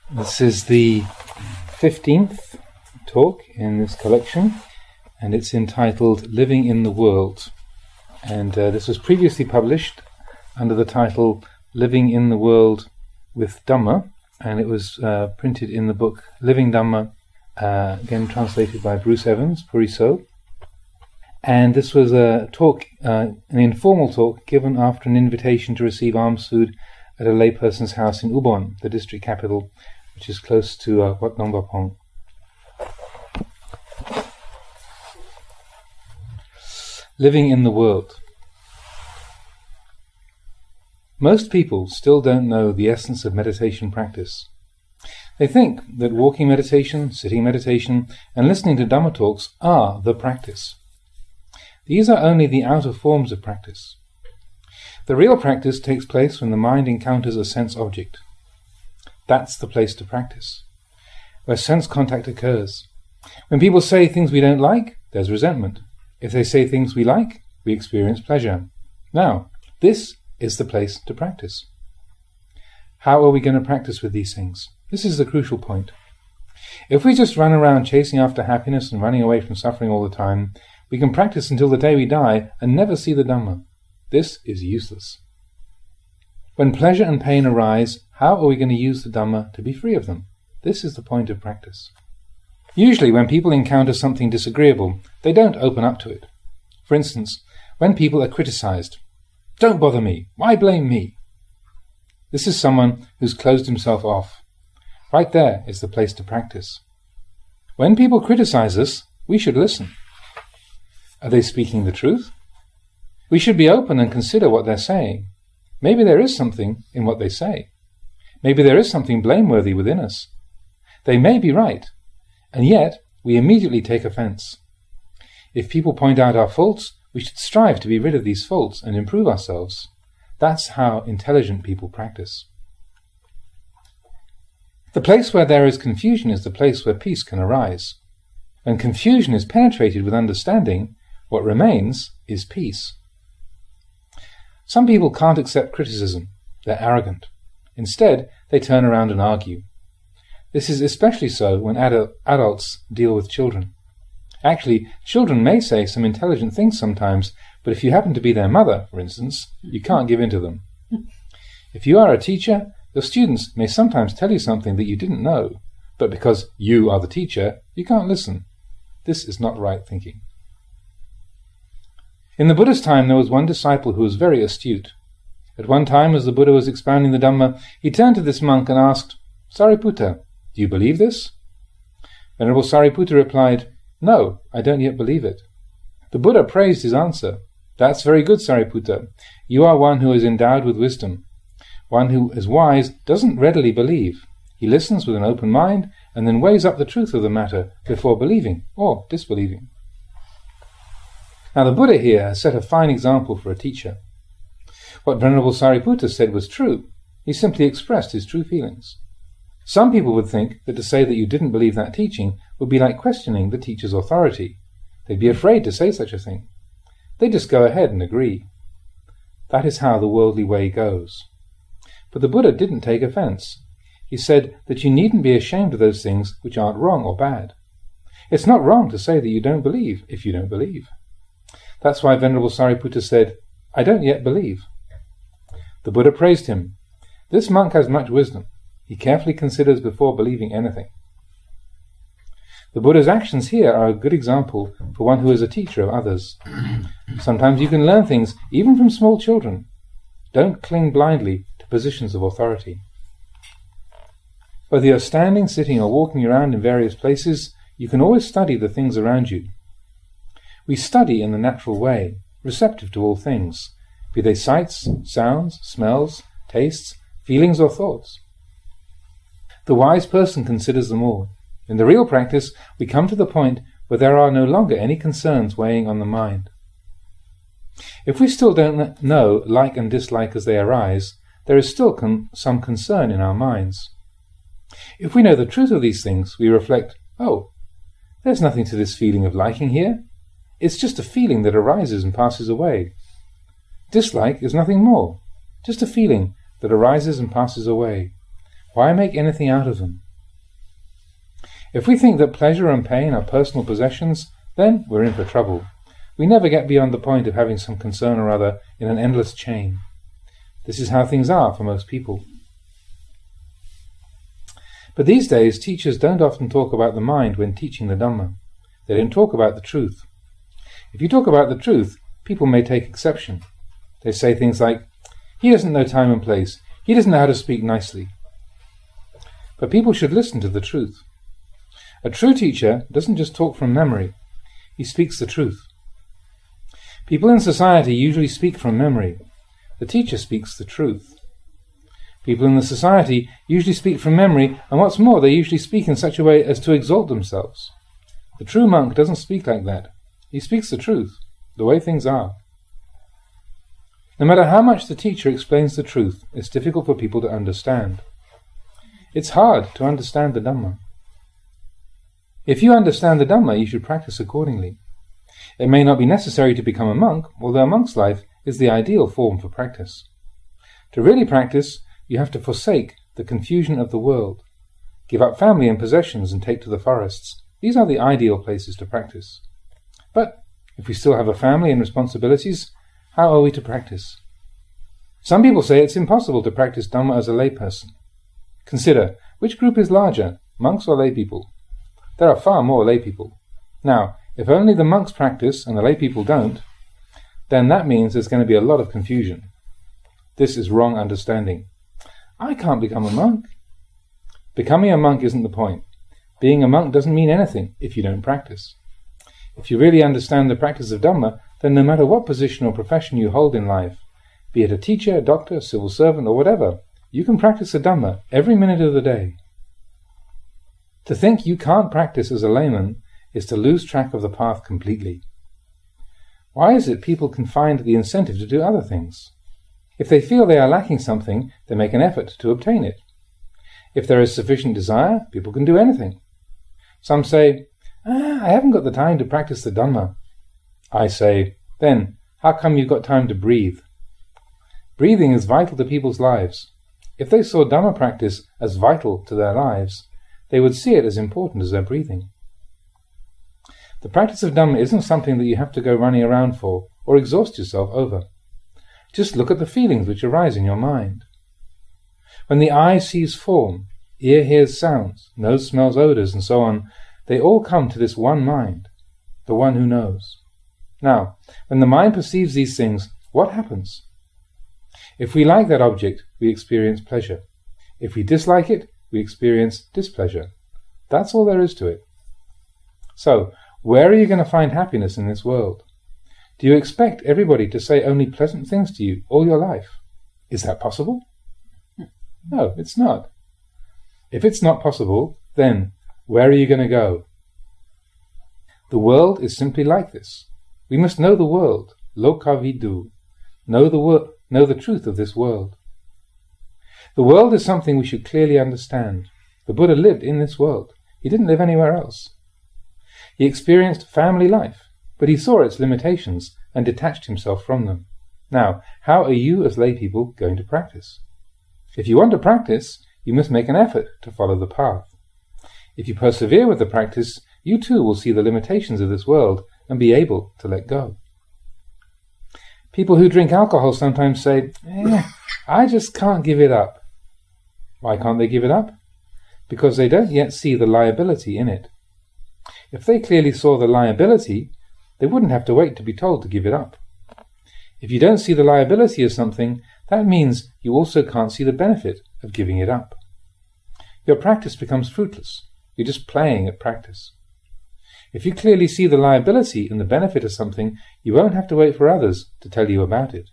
This is the 15th talk in this collection, and it's entitled Living in the World. And this was previously published under the title Living in the World with Dhamma, and it was printed in the book Living Dhamma, again translated by Bruce Evans, Puriso. And this was a talk, an informal talk given after an invitation to receive alms food at a layperson's house in Ubon, the district capital, which is close to Wat Nong Bapong. Living in the world. Most people still don't know the essence of meditation practice. They think that walking meditation, sitting meditation, and listening to Dhamma talks are the practice. These are only the outer forms of practice. The real practice takes place when the mind encounters a sense object. That's the place to practice, where sense contact occurs. When people say things we don't like, there's resentment. If they say things we like, we experience pleasure. Now, this is the place to practice. How are we going to practice with these things? This is the crucial point. If we just run around chasing after happiness and running away from suffering all the time, we can practice until the day we die and never see the Dhamma. This is useless. When pleasure and pain arise, how are we going to use the Dhamma to be free of them? This is the point of practice. Usually when people encounter something disagreeable, they don't open up to it. For instance, when people are criticized, "Don't bother me, why blame me?" This is someone who's closed himself off. Right there is the place to practice. When people criticize us, we should listen. Are they speaking the truth? We should be open and consider what they're saying. Maybe there is something in what they say. Maybe there is something blameworthy within us. They may be right, and yet we immediately take offense. If people point out our faults, we should strive to be rid of these faults and improve ourselves. That's how intelligent people practice. The place where there is confusion is the place where peace can arise. When confusion is penetrated with understanding, what remains is peace. Some people can't accept criticism. They're arrogant. Instead, they turn around and argue. This is especially so when adults deal with children. Actually, children may say some intelligent things sometimes, but if you happen to be their mother, for instance, you can't give in to them. If you are a teacher, your students may sometimes tell you something that you didn't know, but because you are the teacher, you can't listen. This is not right thinking. In the Buddha's time, there was one disciple who was very astute. At one time, as the Buddha was expounding the Dhamma, he turned to this monk and asked, "Sariputta, do you believe this?" Venerable Sariputta replied, "No, I don't yet believe it." The Buddha praised his answer. "That's very good, Sariputta. You are one who is endowed with wisdom. One who is wise doesn't readily believe. He listens with an open mind and then weighs up the truth of the matter before believing or disbelieving." Now the Buddha here has set a fine example for a teacher. What Venerable Sariputta said was true. He simply expressed his true feelings. Some people would think that to say that you didn't believe that teaching would be like questioning the teacher's authority. They'd be afraid to say such a thing. They just go ahead and agree. That is how the worldly way goes. But the Buddha didn't take offense. He said that you needn't be ashamed of those things which aren't wrong or bad. It's not wrong to say that you don't believe if you don't believe. That's why Venerable Sariputta said, "I don't yet believe." The Buddha praised him. This monk has much wisdom. He carefully considers before believing anything. The Buddha's actions here are a good example for one who is a teacher of others. Sometimes you can learn things even from small children. Don't cling blindly to positions of authority. Whether you're standing, sitting, or walking around in various places, you can always study the things around you. We study in the natural way, receptive to all things, be they sights, sounds, smells, tastes, feelings, or thoughts. The wise person considers them all. In the real practice, we come to the point where there are no longer any concerns weighing on the mind. If we still don't know like and dislike as they arise, there is still some concern in our minds. If we know the truth of these things, we reflect, "Oh, there's nothing to this feeling of liking here. It's just a feeling that arises and passes away. Dislike is nothing more, just a feeling that arises and passes away. Why make anything out of them? If we think that pleasure and pain are personal possessions, then we're in for trouble. We never get beyond the point of having some concern or other in an endless chain. This is how things are for most people. But these days, teachers don't often talk about the mind when teaching the Dhamma. They don't talk about the truth. If you talk about the truth, people may take exception. They say things like, "He doesn't know time and place. He doesn't know how to speak nicely." But people should listen to the truth. A true teacher doesn't just talk from memory. He speaks the truth. People in society usually speak from memory. The teacher speaks the truth. People in the society usually speak from memory, and what's more, they usually speak in such a way as to exalt themselves. The true monk doesn't speak like that. He speaks the truth, the way things are. No matter how much the teacher explains the truth, it's difficult for people to understand. It's hard to understand the Dhamma. If you understand the Dhamma, you should practice accordingly. It may not be necessary to become a monk, although a monk's life is the ideal form for practice. To really practice, you have to forsake the confusion of the world, give up family and possessions and take to the forests. These are the ideal places to practice. But if we still have a family and responsibilities, how are we to practice? Some people say it's impossible to practice Dhamma as a layperson. Consider, which group is larger, monks or lay people? There are far more lay people. Now, if only the monks practice and the lay people don't, then that means there's going to be a lot of confusion. This is wrong understanding. I can't become a monk. Becoming a monk isn't the point. Being a monk doesn't mean anything if you don't practice. If you really understand the practice of Dhamma, then no matter what position or profession you hold in life, be it a teacher, doctor, civil servant, or whatever, you can practice the Dhamma every minute of the day. To think you can't practice as a layman is to lose track of the path completely. Why is it people can find the incentive to do other things? If they feel they are lacking something, they make an effort to obtain it. If there is sufficient desire, people can do anything. Some say, I haven't got the time to practice the Dhamma. I say, then, how come you've got time to breathe? Breathing is vital to people's lives. If they saw Dhamma practice as vital to their lives, they would see it as important as their breathing. The practice of Dhamma isn't something that you have to go running around for or exhaust yourself over. Just look at the feelings which arise in your mind. When the eye sees form, ear hears sounds, nose smells odours, and so on, they all come to this one mind, the one who knows. Now, when the mind perceives these things, what happens? If we like that object, we experience pleasure. If we dislike it, we experience displeasure. That's all there is to it. So, where are you going to find happiness in this world? Do you expect everybody to say only pleasant things to you all your life? Is that possible? No, it's not. If it's not possible, then where are you going to go? The world is simply like this. We must know the world, loka vidu, know the truth of this world. The world is something we should clearly understand. The Buddha lived in this world. He didn't live anywhere else. He experienced family life, but he saw its limitations and detached himself from them. Now, how are you as lay people going to practice? If you want to practice, you must make an effort to follow the path. If you persevere with the practice, you too will see the limitations of this world and be able to let go. People who drink alcohol sometimes say, I just can't give it up. Why can't they give it up? Because they don't yet see the liability in it. If they clearly saw the liability, they wouldn't have to wait to be told to give it up. If you don't see the liability of something, that means you also can't see the benefit of giving it up. Your practice becomes fruitless. You're just playing at practice. If you clearly see the liability and the benefit of something, you won't have to wait for others to tell you about it.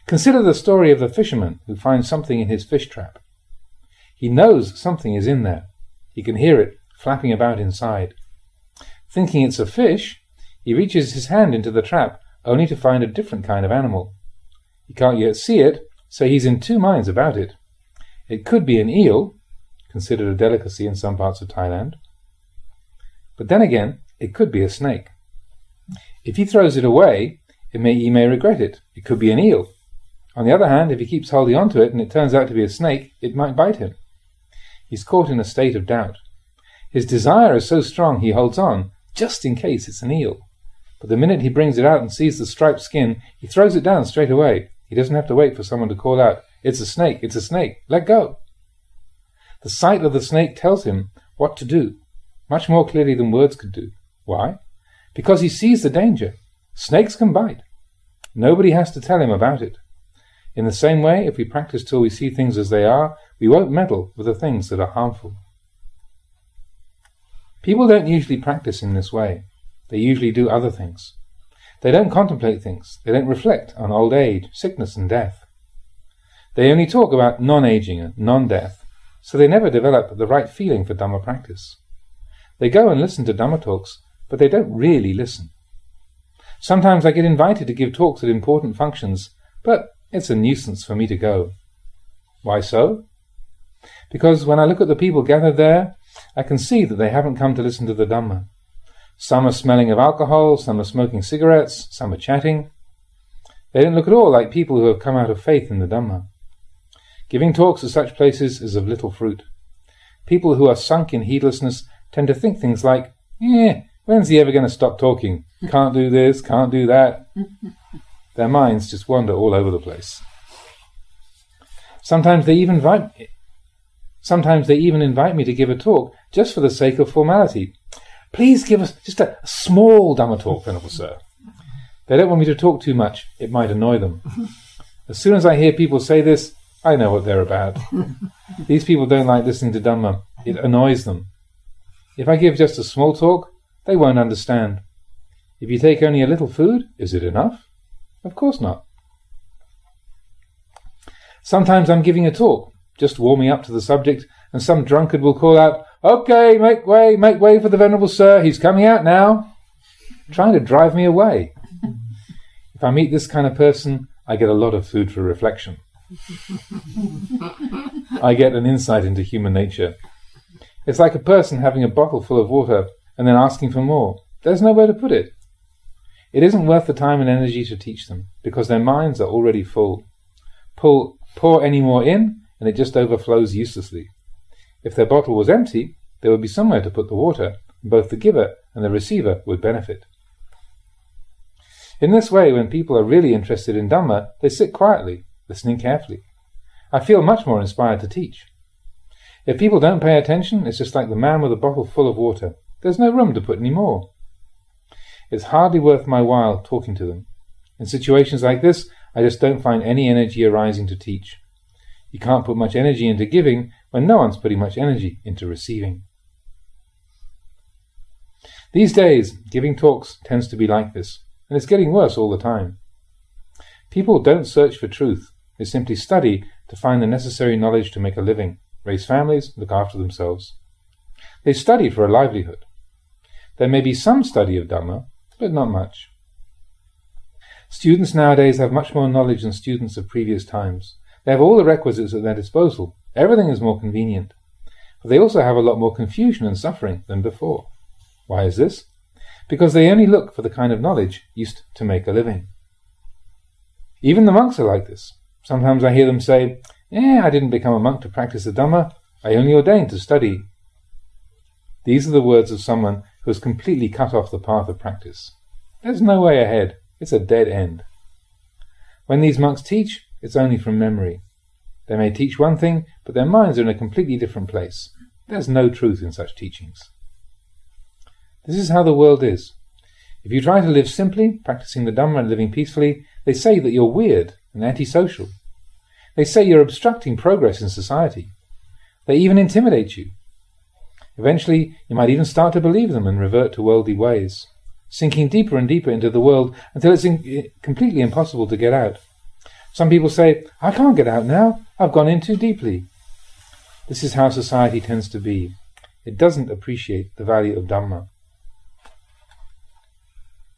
Consider the story of the fisherman who finds something in his fish trap. He knows something is in there. He can hear it flapping about inside. Thinking it's a fish, he reaches his hand into the trap only to find a different kind of animal. He can't yet see it, so he's in two minds about it. It could be an eel, considered a delicacy in some parts of Thailand. But then again, it could be a snake. If he throws it away, he may regret it. It could be an eel. On the other hand, if he keeps holding on to it and it turns out to be a snake, it might bite him. He's caught in a state of doubt. His desire is so strong he holds on, just in case it's an eel. But the minute he brings it out and sees the striped skin, he throws it down straight away. He doesn't have to wait for someone to call out, "It's a snake, it's a snake, let go." The sight of the snake tells him what to do, much more clearly than words could do. Why? Because he sees the danger. Snakes can bite. Nobody has to tell him about it. In the same way, if we practice till we see things as they are, we won't meddle with the things that are harmful. People don't usually practice in this way. They usually do other things. They don't contemplate things. They don't reflect on old age, sickness and death. They only talk about non-aging and non-death, so they never develop the right feeling for Dhamma practice. They go and listen to Dhamma talks, but they don't really listen. Sometimes I get invited to give talks at important functions, but it's a nuisance for me to go. Why so? Because when I look at the people gathered there, I can see that they haven't come to listen to the Dhamma. Some are smelling of alcohol, some are smoking cigarettes, some are chatting. They don't look at all like people who have come out of faith in the Dhamma. Giving talks at such places is of little fruit. People who are sunk in heedlessness tend to think things like, when's he ever going to stop talking? Can't do this, can't do that. Their minds just wander all over the place. Sometimes they even invite me to give a talk just for the sake of formality. Please give us just a small Dhamma talk, Venerable Sir. They don't want me to talk too much. It might annoy them. As soon as I hear people say this, I know what they're about. These people don't like listening to Dhamma. It annoys them. If I give just a small talk, they won't understand. If you take only a little food, is it enough? Of course not. Sometimes I'm giving a talk, just warming up to the subject, and some drunkard will call out, "Okay, make way for the Venerable Sir, he's coming out now," trying to drive me away. If I meet this kind of person, I get a lot of food for reflection. I get an insight into human nature. It's like a person having a bottle full of water and then asking for more. There's nowhere to put it. It isn't worth the time and energy to teach them, because their minds are already full. Pour any more in, and it just overflows uselessly. If their bottle was empty, there would be somewhere to put the water, and both the giver and the receiver would benefit. In this way, when people are really interested in Dhamma, they sit quietly, listening carefully. I feel much more inspired to teach. If people don't pay attention, it's just like the man with a bottle full of water. There's no room to put any more. It's hardly worth my while talking to them. In situations like this, I just don't find any energy arising to teach. You can't put much energy into giving when no one's putting much energy into receiving. These days, giving talks tends to be like this, and it's getting worse all the time. People don't search for truth. They simply study to find the necessary knowledge to make a living, raise families, look after themselves. They study for a livelihood. There may be some study of Dhamma, but not much. Students nowadays have much more knowledge than students of previous times. They have all the requisites at their disposal. Everything is more convenient. But they also have a lot more confusion and suffering than before. Why is this? Because they only look for the kind of knowledge used to make a living. Even the monks are like this. Sometimes I hear them say, I didn't become a monk to practice the Dhamma. I only ordained to study. These are the words of someone who has completely cut off the path of practice. There's no way ahead. It's a dead end. When these monks teach, it's only from memory. They may teach one thing, but their minds are in a completely different place. There's no truth in such teachings. This is how the world is. If you try to live simply, practicing the Dhamma and living peacefully, they say that you're weird and antisocial. They say you're obstructing progress in society. They even intimidate you. Eventually, you might even start to believe them and revert to worldly ways, sinking deeper and deeper into the world until it's completely impossible to get out. Some people say, I can't get out now, I've gone in too deeply. This is how society tends to be. It doesn't appreciate the value of Dhamma.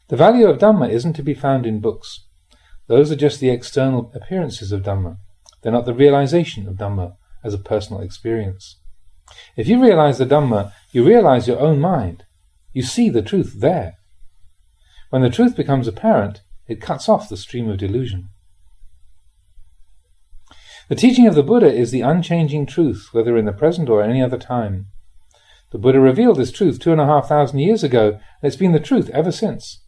The value of Dhamma isn't to be found in books. Those are just the external appearances of Dhamma. They're not the realization of Dhamma as a personal experience. If you realize the Dhamma, you realize your own mind. You see the truth there. When the truth becomes apparent, it cuts off the stream of delusion. The teaching of the Buddha is the unchanging truth, whether in the present or any other time. The Buddha revealed this truth 2,500 years ago, and it's been the truth ever since.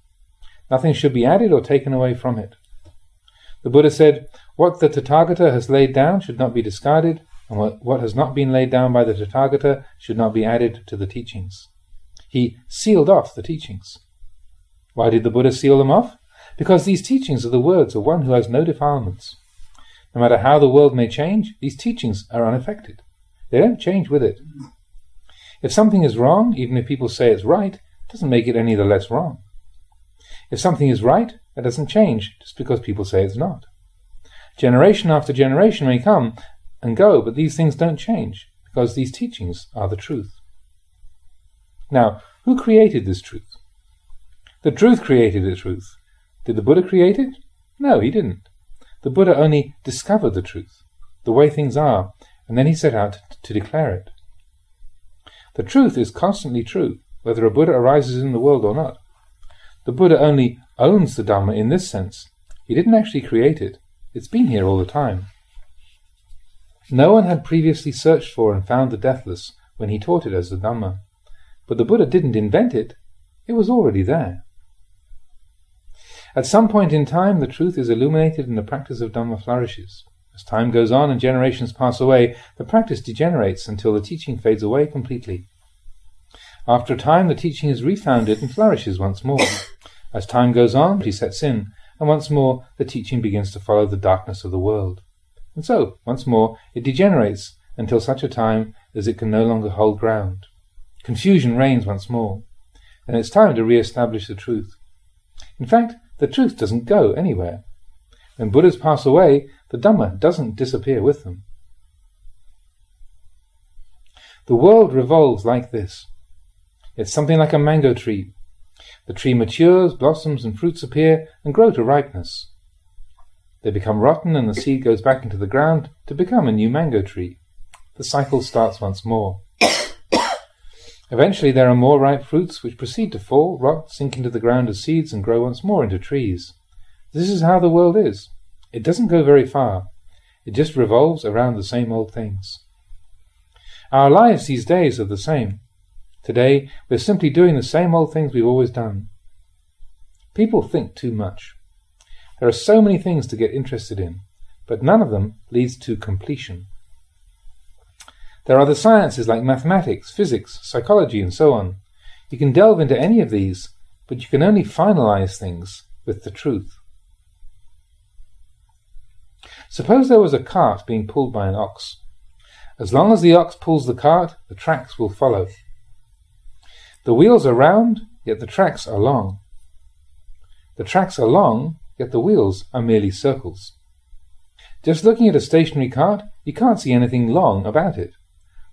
Nothing should be added or taken away from it. The Buddha said, what the Tathagata has laid down should not be discarded, and what has not been laid down by the Tathagata should not be added to the teachings. He sealed off the teachings. Why did the Buddha seal them off? Because these teachings are the words of one who has no defilements. No matter how the world may change, these teachings are unaffected. They don't change with it. If something is wrong, even if people say it's right, it doesn't make it any the less wrong. If something is right, that doesn't change just because people say it's not. Generation after generation may come and go, but these things don't change, because these teachings are the truth. Now, who created this truth? The truth created the truth. Did the Buddha create it? No, he didn't. The Buddha only discovered the truth, the way things are, and then he set out to declare it. The truth is constantly true, whether a Buddha arises in the world or not. The Buddha only owns the Dhamma in this sense. He didn't actually create it. It's been here all the time. No one had previously searched for and found the deathless when he taught it as the Dhamma. But the Buddha didn't invent it. It was already there. At some point in time, the truth is illuminated and the practice of Dhamma flourishes. As time goes on and generations pass away, the practice degenerates until the teaching fades away completely. After a time, the teaching is refounded and flourishes once more. As time goes on, it sets in, and once more the teaching begins to follow the darkness of the world. And so, once more, it degenerates until such a time as it can no longer hold ground. Confusion reigns once more, and it's time to re-establish the truth. In fact, the truth doesn't go anywhere. When Buddhas pass away, the Dhamma doesn't disappear with them. The world revolves like this. It's something like a mango tree. The tree matures, blossoms and fruits appear and grow to ripeness. They become rotten and the seed goes back into the ground to become a new mango tree. The cycle starts once more. Eventually there are more ripe fruits which proceed to fall, rot, sink into the ground as seeds and grow once more into trees. This is how the world is. It doesn't go very far. It just revolves around the same old things. Our lives these days are the same. Today we're simply doing the same old things we've always done. People think too much. There are so many things to get interested in, but none of them leads to completion. There are the sciences like mathematics, physics, psychology, and so on. You can delve into any of these, but you can only finalize things with the truth. Suppose there was a cart being pulled by an ox. As long as the ox pulls the cart, the tracks will follow. The wheels are round, yet the tracks are long. The tracks are long, yet the wheels are merely circles. Just looking at a stationary cart, you can't see anything long about it.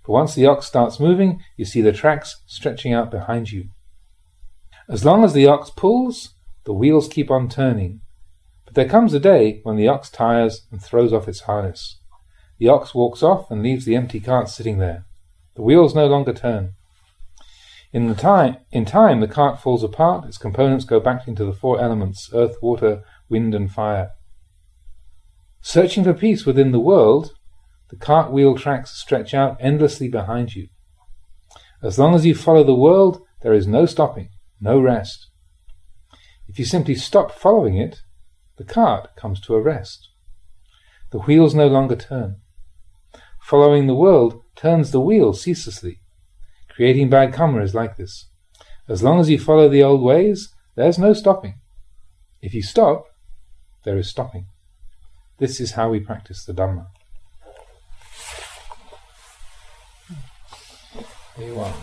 For once the ox starts moving, you see the tracks stretching out behind you. As long as the ox pulls, the wheels keep on turning. But there comes a day when the ox tires and throws off its harness. The ox walks off and leaves the empty cart sitting there. The wheels no longer turn. In time, the cart falls apart, its components go back into the four elements, earth, water, wind and fire. Searching for peace within the world, the cartwheel tracks stretch out endlessly behind you. As long as you follow the world, there is no stopping, no rest. If you simply stop following it, the cart comes to a rest. The wheels no longer turn. Following the world turns the wheel ceaselessly. Creating bad karma is like this. As long as you follow the old ways, there's no stopping. If you stop, there is stopping. This is how we practice the Dhamma. There you are.